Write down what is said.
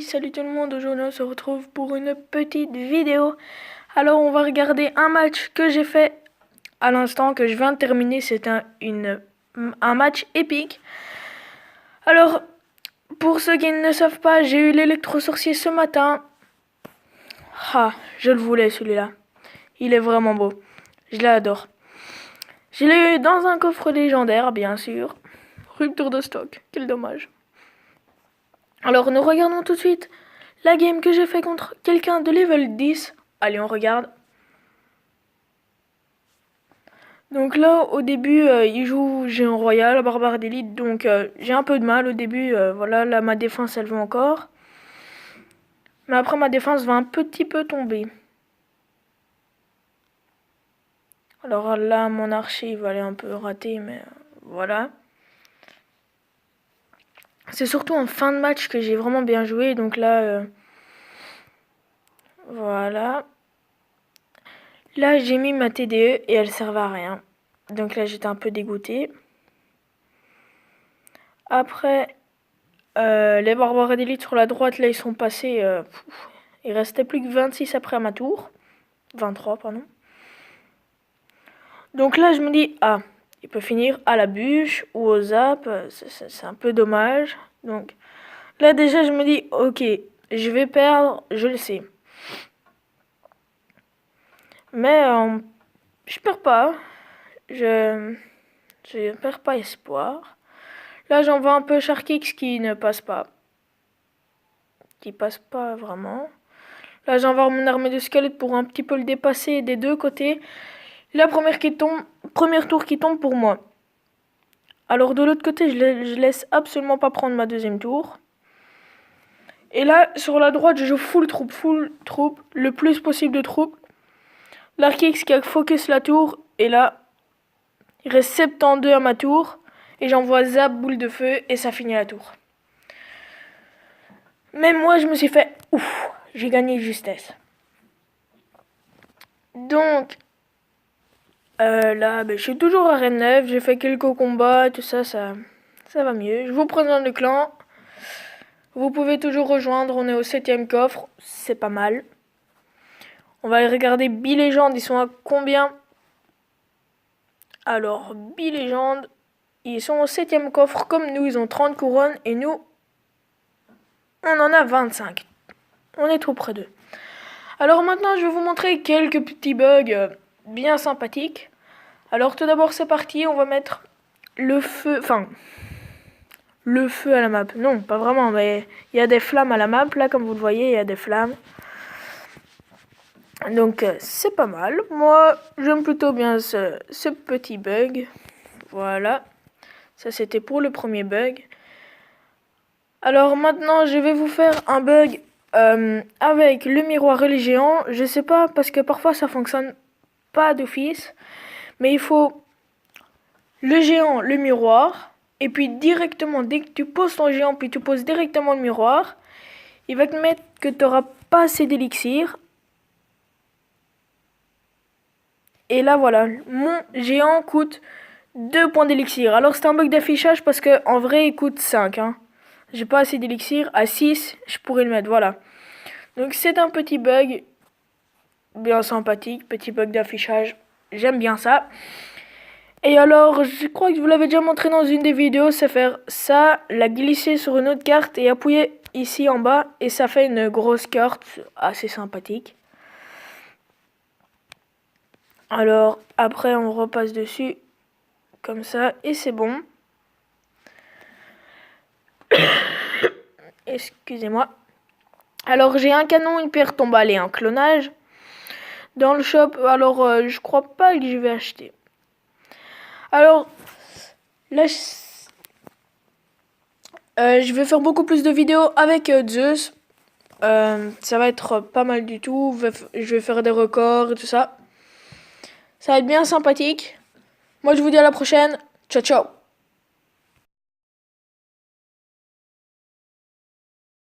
Salut tout le monde, aujourd'hui on se retrouve pour une petite vidéo. Alors on va regarder un match que j'ai fait à l'instant, que je viens de terminer. C'est un match épique. Alors, pour ceux qui ne savent pas, j'ai eu l'électro-sorcier ce matin. Ah, je le voulais celui-là. Il est vraiment beau. Je l'adore. Je l'ai eu dans un coffre légendaire, bien sûr. Rupture de stock, quel dommage. Alors nous regardons tout de suite la game que j'ai fait contre quelqu'un de level 10. Allez, on regarde. Donc là, au début, il joue géant royal, barbare d'élite, donc j'ai un peu de mal au début. Voilà, là ma défense elle va encore. Mais après ma défense va un petit peu tomber. Alors là, mon archer il va aller un peu rater, mais voilà. C'est surtout en fin de match que j'ai vraiment bien joué, donc là, voilà. Là, j'ai mis ma TDE et elle servait à rien. Donc là, j'étais un peu dégoûtée. Après, les barbares d'élite sur la droite, là, ils sont passés. Il restait plus que 26 après à ma tour. 23, pardon. Donc là, je me dis, ah, il peut finir à la bûche ou au zap. C'est un peu dommage. Donc là, déjà, je me dis, ok, je vais perdre, je le sais. Mais je perds pas. Je perds pas espoir. Là, j'en vois un peu Sharkix qui ne passe pas. Qui passe pas vraiment. Là, j'envoie mon armée de squelettes pour un petit peu le dépasser des deux côtés. La première tour qui tombe pour moi. Alors de l'autre côté, je laisse absolument pas prendre ma deuxième tour. Et là, sur la droite, je joue full troupe, le plus possible de troupes. L'Arkix qui a focus la tour, et là, il reste 72 à ma tour. Et j'envoie zap, boule de feu, et ça finit la tour. Même moi, je me suis fait, ouf, j'ai gagné justesse. Donc, là, je suis toujours à Reine 9, j'ai fait quelques combats, tout ça, ça va mieux. Je vous présente le clan. Vous pouvez toujours rejoindre, on est au 7ème coffre, c'est pas mal. On va aller regarder Bi-Légende, ils sont à combien? Alors, Bi-Légende, ils sont au 7ème coffre, comme nous, ils ont 30 couronnes, et nous, on en a 25. On est trop près d'eux. Alors maintenant, je vais vous montrer quelques petits bugs bien sympathiques. Alors tout d'abord, c'est parti, on va mettre le feu, le feu à la map. Non, pas vraiment, mais il y a des flammes à la map, là, comme vous le voyez, il y a des flammes. Donc c'est pas mal. Moi, j'aime plutôt bien ce petit bug. Voilà. Ça, c'était pour le premier bug. Alors maintenant, je vais vous faire un bug avec le miroir et les géants. Je sais pas, parce que parfois ça fonctionne pas d'office. Mais il faut le géant, le miroir. Et puis directement, dès que tu poses ton géant, puis tu poses directement le miroir, il va te mettre que tu n'auras pas assez d'élixir. Et là voilà, mon géant coûte 2 points d'élixir. Alors c'est un bug d'affichage parce que en vrai il coûte 5. J'ai pas assez d'élixir. À 6, je pourrais le mettre, voilà. Donc c'est un petit bug bien sympathique, petit bug d'affichage. J'aime bien ça. Et alors, je crois que je vous l'avais déjà montré dans une des vidéos, c'est faire ça, la glisser sur une autre carte et appuyer ici en bas. Et ça fait une grosse carte assez sympathique. Alors, après, on repasse dessus, comme ça, et c'est bon. Excusez-moi. Alors, j'ai un canon, une pierre tombale et un clonage. Dans le shop, alors, je crois pas que je vais acheter. Alors, là, je vais faire beaucoup plus de vidéos avec Zeus. Ça va être pas mal du tout. Je vais faire des records et tout ça. Ça va être bien sympathique. Moi, je vous dis à la prochaine. Ciao, ciao.